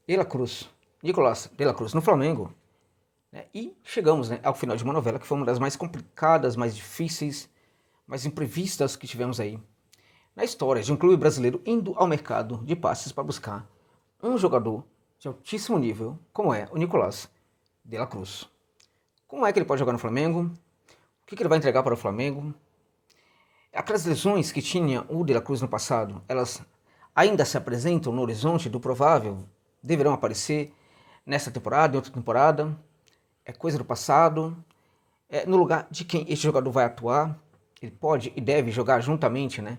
De la Cruz, Nicolás de la Cruz no Flamengo, né? E chegamos, né, ao final de uma novela que foi uma das mais complicadas, mais difíceis, mais imprevistas que tivemos aí na história de um clube brasileiro indo ao mercado de passes para buscar um jogador de altíssimo nível, como é o Nicolás de la Cruz. Como é que ele pode jogar no Flamengo? O que ele vai entregar para o Flamengo? Aquelas lesões que tinha o De La Cruz no passado, elas ainda se apresentam no horizonte do provável? Deverão aparecer nessa temporada, em outra temporada? É coisa do passado? É no lugar de quem este jogador vai atuar? Ele pode e deve jogar juntamente, né,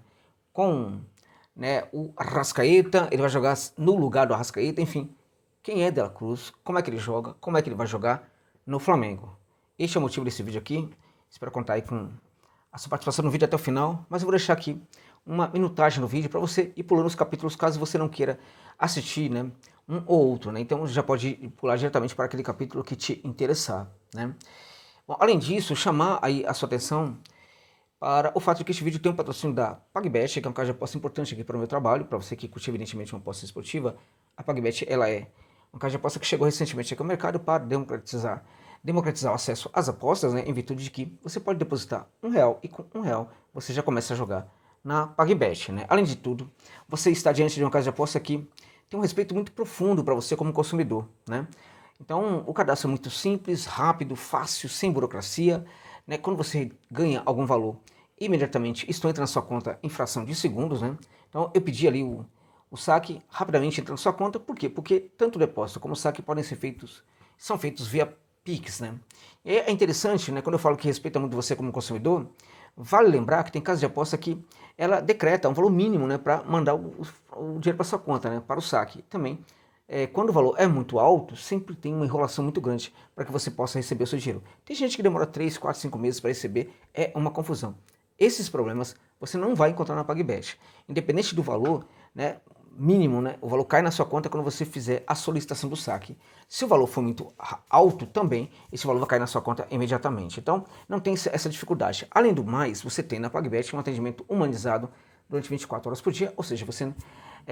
com, né, o Arrascaeta? Ele vai jogar no lugar do Arrascaeta? Enfim, quem é De La Cruz? Como é que ele joga? Como é que ele vai jogar no Flamengo? Este é o motivo desse vídeo aqui. Espero contar aí com a sua participação no vídeo até o final, mas eu vou deixar aqui uma minutagem no vídeo para você ir pulando os capítulos caso você não queira assistir, né, um ou outro, né? Então já pode ir pular diretamente para aquele capítulo que te interessar, né? Bom, além disso, chamar aí a sua atenção para o fato de que este vídeo tem um patrocínio da PagBet, que é um caso de aposta importante aqui para o meu trabalho, para você que curte evidentemente uma aposta esportiva. A PagBet, ela é um caso de aposta que chegou recentemente aqui ao mercado para democratizar o acesso às apostas, né, em virtude de que você pode depositar R$ 1 e com R$ 1 você já começa a jogar na PagBet, né? Além de tudo, você está diante de uma casa de aposta que tem um respeito muito profundo para você como consumidor, né? Então, o cadastro é muito simples, rápido, fácil, sem burocracia, né? Quando você ganha algum valor, imediatamente isso entra na sua conta em fração de segundos, né? Então, eu pedi ali o saque, rapidamente entra na sua conta, por quê? Porque tanto o depósito como o saque podem ser feitos, são feitos via Pix, né? E é interessante, né, quando eu falo que respeita muito você como consumidor, vale lembrar que tem casas de aposta que ela decreta um valor mínimo, né, para mandar o dinheiro para sua conta, né, para o saque. Também, quando o valor é muito alto, sempre tem uma enrolação muito grande para que você possa receber o seu dinheiro. Tem gente que demora 3, 4, 5 meses para receber, é uma confusão. Esses problemas você não vai encontrar na PagBet. Independente do valor, né, mínimo, né, o valor cai na sua conta quando você fizer a solicitação do saque. Se o valor for muito alto também, esse valor vai cair na sua conta imediatamente. Então, não tem essa dificuldade. Além do mais, você tem na PagBet um atendimento humanizado durante 24 horas por dia, ou seja, você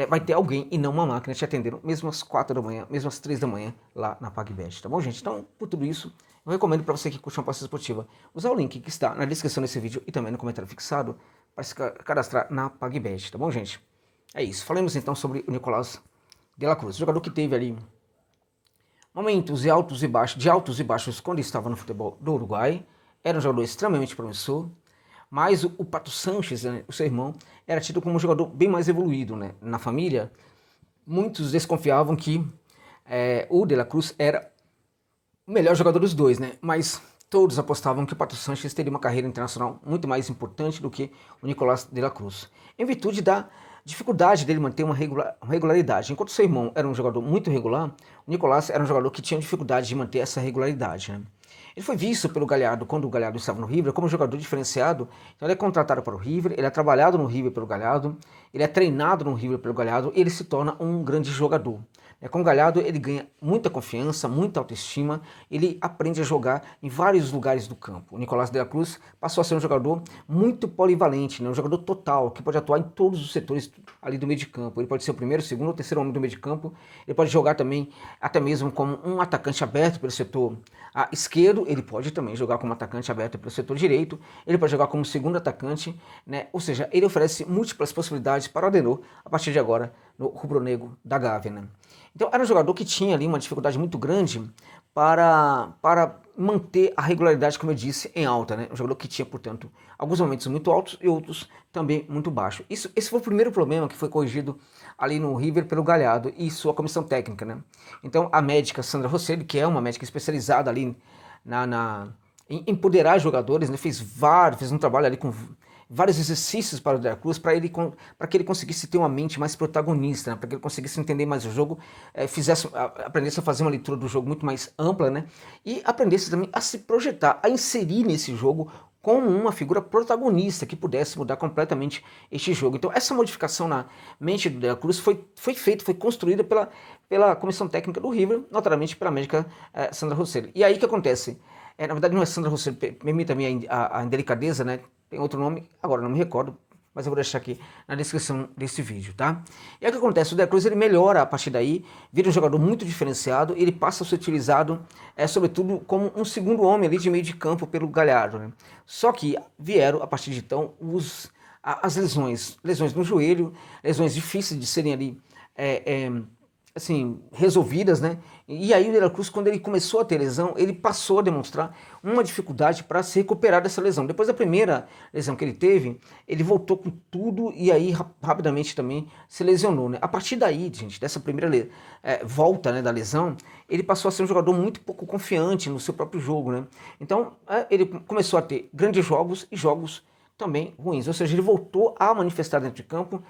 vai ter alguém e não uma máquina te atendendo, mesmo às 4 da manhã, mesmo às 3 da manhã, lá na PagBet, tá bom, gente? Então, por tudo isso, eu recomendo para você que curte uma aposta esportiva, usar o link que está na descrição desse vídeo e também no comentário fixado para se cadastrar na PagBet, tá bom, gente? É isso. Falemos então sobre o Nicolás de la Cruz, jogador que teve ali momentos de altos e baixos quando estava no futebol do Uruguai. Era um jogador extremamente promissor, mas o Pato Sanches, né, o seu irmão, era tido como um jogador bem mais evoluído, né? Na família, muitos desconfiavam que o De La Cruz era o melhor jogador dos dois, né? Mas todos apostavam que o Pato Sanches teria uma carreira internacional muito mais importante do que o Nicolás de la Cruz, em virtude da dificuldade dele manter uma regularidade. Enquanto seu irmão era um jogador muito regular, o Nicolás era um jogador que tinha dificuldade de manter essa regularidade, né? Ele foi visto pelo Galhardo, quando o Galhardo estava no River, como um jogador diferenciado. Então ele é contratado para o River, ele é trabalhado no River pelo Galhardo, ele é treinado no River pelo Galhardo e ele se torna um grande jogador. Com o Galhardo ele ganha muita confiança, muita autoestima, ele aprende a jogar em vários lugares do campo. O Nicolás de la Cruz passou a ser um jogador muito polivalente, né? Um jogador total, que pode atuar em todos os setores ali do meio de campo. Ele pode ser o primeiro, o segundo ou terceiro homem do meio de campo, ele pode jogar também até mesmo como um atacante aberto pelo setor esquerdo, ele pode também jogar como atacante aberto pelo setor direito, ele pode jogar como segundo atacante, né? Ou seja, ele oferece múltiplas possibilidades para o Adenor a partir de agora no rubro-negro da Gávea, né? Então era um jogador que tinha ali uma dificuldade muito grande para manter a regularidade, como eu disse, em alta, né? Um jogador que tinha, portanto, alguns momentos muito altos e outros também muito baixos. Esse foi o primeiro problema que foi corrigido ali no River pelo Galhardo e sua comissão técnica, né? Então a médica Sandra Rosselli, que é uma médica especializada ali em empoderar jogadores, né? Fez um trabalho ali com vários exercícios para o De La Cruz, para que ele conseguisse ter uma mente mais protagonista, né? Para que ele conseguisse entender mais o jogo, aprendesse a fazer uma leitura do jogo muito mais ampla, né? E aprendesse também a se projetar, a inserir nesse jogo como uma figura protagonista que pudesse mudar completamente este jogo. Então essa modificação na mente do De La Cruz foi feita, foi construída pela comissão técnica do River, notadamente pela médica Sandra Rosselli. E aí o que acontece? Na verdade não é Sandra Rosselli, permita-me a indelicadeza, né? Tem outro nome, agora não me recordo, mas eu vou deixar aqui na descrição desse vídeo, tá? E aí o que acontece? O De La Cruz ele melhora a partir daí, vira um jogador muito diferenciado, ele passa a ser utilizado, sobretudo, como um segundo homem ali de meio de campo pelo Galhardo, né? Só que vieram, a partir de então, as lesões no joelho, lesões difíceis de serem ali assim, resolvidas, né? E aí o De La Cruz, quando ele começou a ter lesão, ele passou a demonstrar uma dificuldade para se recuperar dessa lesão. Depois da primeira lesão que ele teve, ele voltou com tudo e aí rapidamente também se lesionou, né? A partir daí, gente, dessa primeira volta, né, da lesão, ele passou a ser um jogador muito pouco confiante no seu próprio jogo, né? Então, ele começou a ter grandes jogos e jogos também ruins, ou seja, ele voltou a manifestar dentro de campo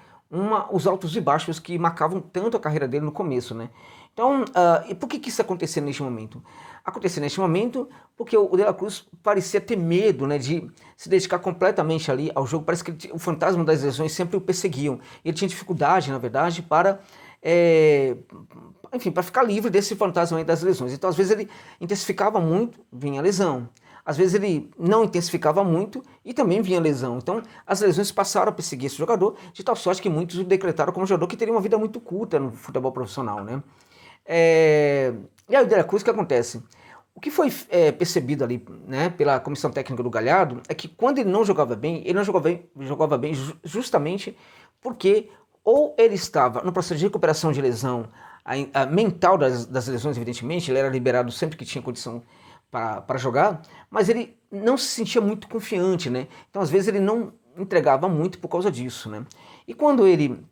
os altos e baixos que marcavam tanto a carreira dele no começo, né? Então, e por que isso aconteceu neste momento? Aconteceu neste momento porque o De La Cruz parecia ter medo, né, de se dedicar completamente ali ao jogo. Parece que o fantasma das lesões sempre o perseguiam. Ele tinha dificuldade, na verdade, para enfim, para ficar livre desse fantasma aí das lesões. Então, às vezes ele intensificava muito, vinha a lesão. Às vezes ele não intensificava muito e também vinha lesão. Então as lesões passaram a perseguir esse jogador, de tal sorte que muitos o decretaram como jogador que teria uma vida muito curta no futebol profissional, né? E aí o De La Cruz, o que acontece? O que foi percebido ali, né, pela comissão técnica do Galhardo é que quando ele não jogava bem, ele não jogava bem justamente porque ou ele estava no processo de recuperação de lesão a mental das lesões, evidentemente, ele era liberado sempre que tinha condição para jogar, mas ele não se sentia muito confiante, né? Então, às vezes, ele não entregava muito por causa disso, né? E quando ele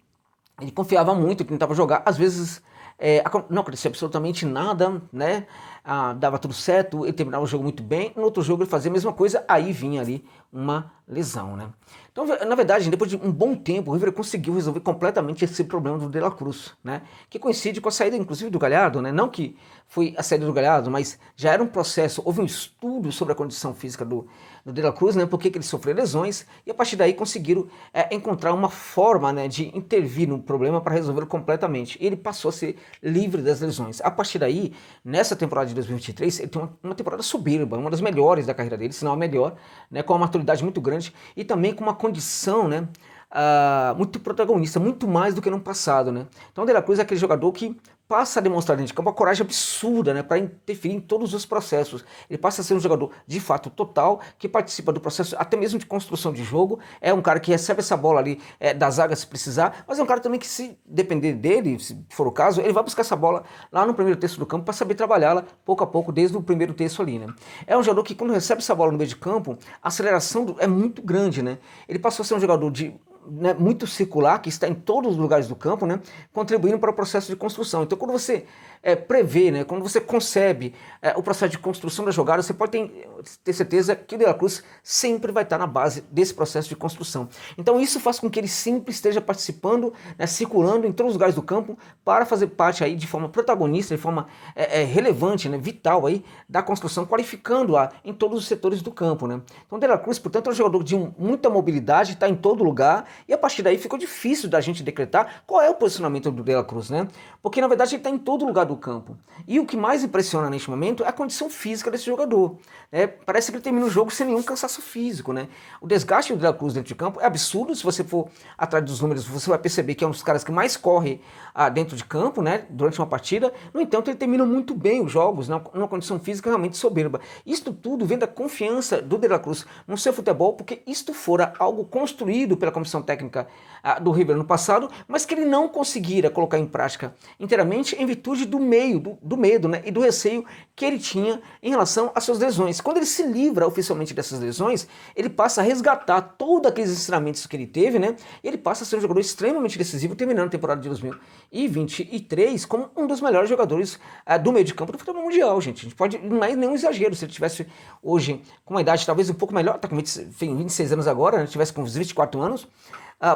confiava muito, tentava jogar, às vezes não acontecia absolutamente nada, né? Dava tudo certo, ele terminava o jogo muito bem, no outro jogo ele fazia a mesma coisa, aí vinha ali uma lesão, né? Então, na verdade, depois de um bom tempo, o River conseguiu resolver completamente esse problema do De La Cruz, né? Que coincide com a saída, inclusive, do Galhardo, né? Não que foi a saída do Galhardo, mas já era um processo, houve um estudo sobre a condição física do De La Cruz, né? Por que ele sofreu lesões, e a partir daí conseguiram encontrar uma forma, né, de intervir no problema para resolvê-lo completamente. E ele passou a ser livre das lesões. A partir daí, nessa temporada de 2023, ele tem uma temporada soberba, uma das melhores da carreira dele, se não a melhor, né? Com uma maturidade muito grande e também com uma condição, né, muito protagonista, muito mais do que no passado, né? Então o De La Cruz é aquele jogador que passa a demonstrar dentro de campo uma coragem absurda, né, para interferir em todos os processos. Ele passa a ser um jogador de fato total, que participa do processo até mesmo de construção de jogo, é um cara que recebe essa bola ali da zaga se precisar, mas é um cara também que, se depender dele, se for o caso, ele vai buscar essa bola lá no primeiro terço do campo para saber trabalhá-la pouco a pouco, desde o primeiro terço ali, né? É um jogador que, quando recebe essa bola no meio de campo, a aceleração é muito grande, né? Ele passou a ser um jogador muito circular, que está em todos os lugares do campo, né, contribuindo para o processo de construção. Então, quando você prevê, né, quando você concebe o processo de construção da jogada, você pode ter certeza que o De La Cruz sempre vai estar na base desse processo de construção. Então, isso faz com que ele sempre esteja participando, né, circulando em todos os lugares do campo para fazer parte aí de forma protagonista, de forma relevante, né, vital aí da construção, qualificando-a em todos os setores do campo, né. Então, o De La Cruz, portanto, é um jogador de muita mobilidade, está em todo lugar. E a partir daí ficou difícil da gente decretar qual é o posicionamento do De La Cruz, né? Porque na verdade ele está em todo lugar do campo. E o que mais impressiona neste momento é a condição física desse jogador, né? Parece que ele termina o jogo sem nenhum cansaço físico, né? O desgaste do De La Cruz dentro de campo é absurdo. Se você for atrás dos números, você vai perceber que é um dos caras que mais corre dentro de campo, né? Durante uma partida. No entanto, ele termina muito bem os jogos, numa condição física realmente soberba. Isto tudo vem da confiança do De La Cruz no seu futebol, porque isto fora algo construído pela comissão técnica do River no passado, mas que ele não conseguira colocar em prática inteiramente em virtude do medo, né, e do receio que ele tinha em relação às suas lesões. Quando ele se livra oficialmente dessas lesões, ele passa a resgatar todos aqueles ensinamentos que ele teve, né, e ele passa a ser um jogador extremamente decisivo, terminando a temporada de 2023 como um dos melhores jogadores do meio de campo do futebol mundial, gente. A gente pode, não é nenhum exagero, se ele tivesse hoje com uma idade talvez um pouco melhor, está com 26 anos agora, né, tivesse com uns 24 anos,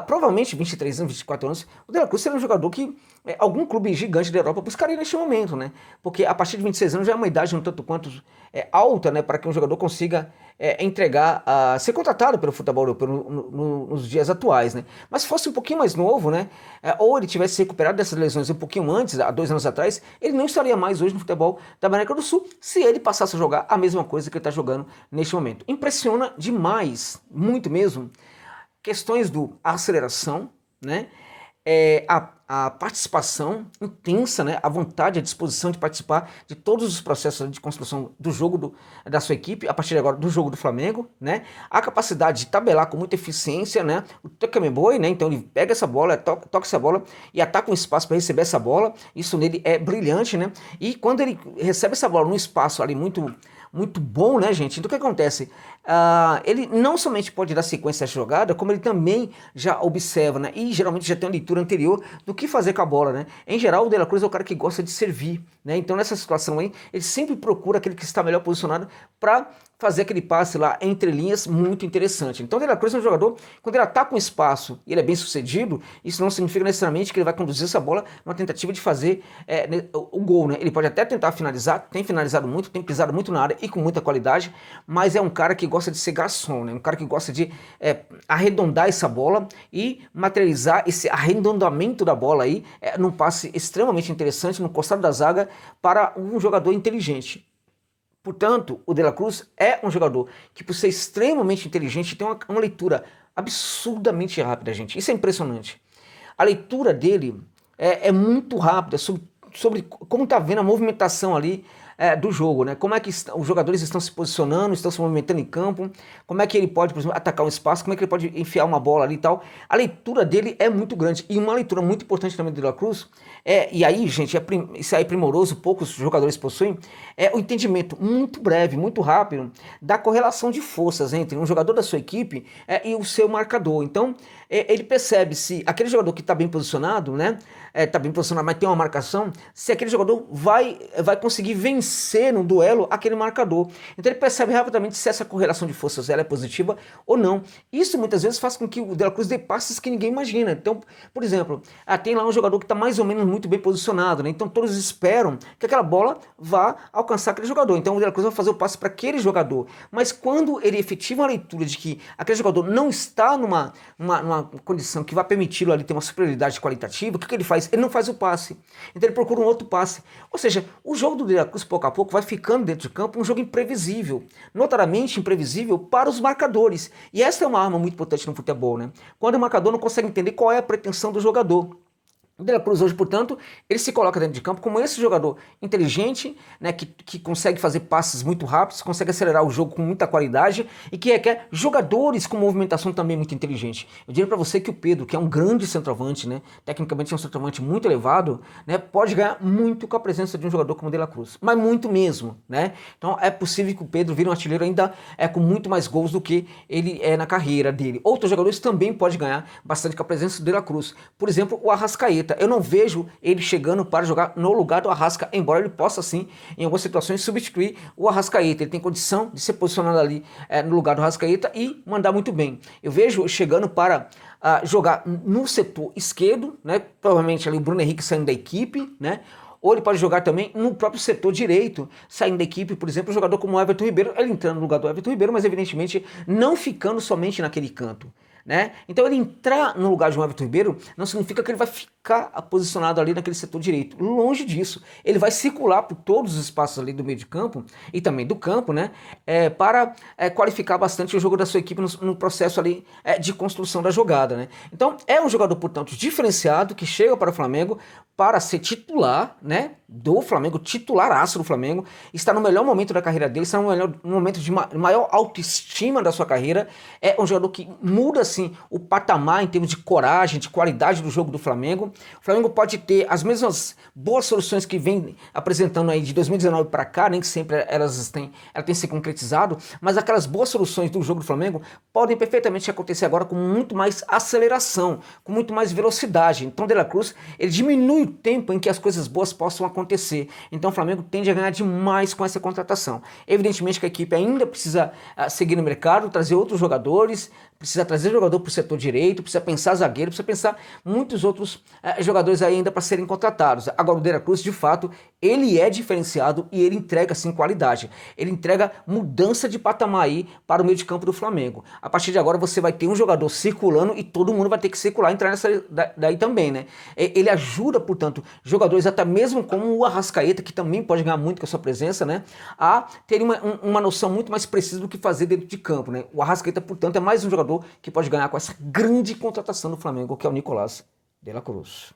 provavelmente 23 anos, 24 anos, o De La Cruz seria um jogador que algum clube gigante da Europa buscaria neste momento, né? Porque a partir de 26 anos já é uma idade um tanto quanto alta, né, para que um jogador consiga entregar, ser contratado pelo futebol europeu nos dias atuais, né? Mas se fosse um pouquinho mais novo, né, ou ele tivesse recuperado dessas lesões um pouquinho antes, há 2 anos atrás, ele não estaria mais hoje no futebol da América do Sul, se ele passasse a jogar a mesma coisa que ele está jogando neste momento. Impressiona demais, muito mesmo, questões do aceleração, né? A participação intensa, né? A vontade, a disposição de participar de todos os processos de construção do jogo da sua equipe, a partir de agora do jogo do Flamengo, né? A capacidade de tabelar com muita eficiência, né? O Takemeboy, né? Então ele pega essa bola, toca essa bola e ataca um espaço para receber essa bola. Isso nele é brilhante, né? E quando ele recebe essa bola num espaço ali muito bom, né, gente? Então o que acontece? Ele não somente pode dar sequência à jogada, como ele também já observa, né? E geralmente já tem uma leitura anterior do que fazer com a bola, né? Em geral, o De La Cruz é o cara que gosta de servir, né? Então nessa situação aí, ele sempre procura aquele que está melhor posicionado para fazer aquele passe lá entre linhas muito interessante. Então o De La Cruz é um jogador, quando ele ataca um espaço e ele é bem sucedido, isso não significa necessariamente que ele vai conduzir essa bola numa tentativa de fazer o gol, né? Ele pode até tentar finalizar, tem finalizado muito, tem pisado muito na área e com muita qualidade, mas é um cara que gosta de ser garçom, né? Um cara que gosta de arredondar essa bola e materializar esse arredondamento da bola aí num passe extremamente interessante no costado da zaga para um jogador inteligente. Portanto, o De La Cruz é um jogador que, por ser extremamente inteligente, tem uma leitura absurdamente rápida, gente. Isso é impressionante. A leitura dele é muito rápida sobre como está vendo a movimentação ali do jogo, né? Como é que os jogadores estão se posicionando, estão se movimentando em campo, como é que ele pode, por exemplo, atacar um espaço, como é que ele pode enfiar uma bola ali e tal. A leitura dele é muito grande. E uma leitura muito importante também do De La Cruz, e aí, gente, isso aí é primoroso, poucos jogadores possuem, é o entendimento muito breve, muito rápido, da correlação de forças entre um jogador da sua equipe e o seu marcador. Então, ele percebe se aquele jogador que está bem posicionado, né? Está bem posicionado, mas tem uma marcação, se aquele jogador vai conseguir vencer no duelo aquele marcador. Então ele percebe rapidamente se essa correlação de forças ela é positiva ou não. Isso muitas vezes faz com que o De La Cruz dê passes que ninguém imagina. Então, por exemplo, tem lá um jogador que está mais ou menos muito bem posicionado, né? Então todos esperam que aquela bola vá alcançar aquele jogador. Então o De La Cruz vai fazer o passe para aquele jogador. Mas quando ele efetiva a leitura de que aquele jogador não está numa condição que vai permiti-lo ali ter uma superioridade qualitativa, o que ele faz? Ele não faz o passe. Então ele procura um outro passe. Ou seja, o jogo do De La Cruz, pouco a pouco, vai ficando dentro de campo um jogo imprevisível. Notadamente imprevisível para os marcadores. E essa é uma arma muito importante no futebol, né? Quando o marcador não consegue entender qual é a pretensão do jogador. O De La Cruz hoje, portanto, ele se coloca dentro de campo como esse jogador inteligente, né, que consegue fazer passes muito rápidos, consegue acelerar o jogo com muita qualidade e que requer jogadores com movimentação também muito inteligente. Eu diria para você que o Pedro, que é um grande centroavante, né, tecnicamente é um centroavante muito elevado, né, pode ganhar muito com a presença de um jogador como o De La Cruz, mas muito mesmo, né? Então é possível que o Pedro vire um artilheiro ainda com muito mais gols do que ele é na carreira dele. Outros jogadores também podem ganhar bastante com a presença do De La Cruz. Por exemplo, o Arrascaeta. Eu não vejo ele chegando para jogar no lugar do Arrasca, embora ele possa sim, em algumas situações, substituir o Arrascaeta. Ele tem condição de ser posicionado ali no lugar do Arrascaeta e mandar muito bem. Eu vejo chegando para jogar no setor esquerdo, né? Provavelmente ali o Bruno Henrique saindo da equipe, né? Ou ele pode jogar também no próprio setor direito, saindo da equipe, por exemplo, um jogador como o Everton Ribeiro, ele entrando no lugar do Everton Ribeiro, mas evidentemente não ficando somente naquele canto. Né? Então ele entrar no lugar de um Everton Ribeiro não significa que ele vai ficar posicionado ali naquele setor direito. Longe disso. Ele vai circular por todos os espaços ali do meio de campo e também do campo, né? Para qualificar bastante o jogo da sua equipe no processo ali de construção da jogada. Né? Então é um jogador, portanto, diferenciado que chega para o Flamengo para ser titular, né? Do Flamengo, titularaço do Flamengo, está no melhor momento da carreira dele, está no momento de maior autoestima da sua carreira. É um jogador que muda assim o patamar em termos de coragem, de qualidade do jogo do Flamengo. O Flamengo pode ter as mesmas boas soluções que vem apresentando aí de 2019 para cá, nem que sempre elas têm se concretizado, mas aquelas boas soluções do jogo do Flamengo podem perfeitamente acontecer agora com muito mais aceleração, com muito mais velocidade. Então De La Cruz, ele diminui o tempo em que as coisas boas possam acontecer. Então o Flamengo tende a ganhar demais com essa contratação. Evidentemente que a equipe ainda precisa seguir no mercado, trazer outros jogadores, precisa trazer jogador para o setor direito, precisa pensar zagueiro, precisa pensar muitos outros jogadores aí ainda para serem contratados. Agora o De La Cruz, de fato, ele é diferenciado e ele entrega sim qualidade. Ele entrega mudança de patamar aí para o meio de campo do Flamengo. A partir de agora você vai ter um jogador circulando e todo mundo vai ter que circular e entrar nessa daí também, né? Ele ajuda, portanto, jogadores até mesmo como o Arrascaeta, que também pode ganhar muito com a sua presença, né? A ter uma noção muito mais precisa do que fazer dentro de campo, né? O Arrascaeta, portanto, é mais um jogador jogador que pode ganhar com essa grande contratação do Flamengo, que é o Nicolás de la Cruz.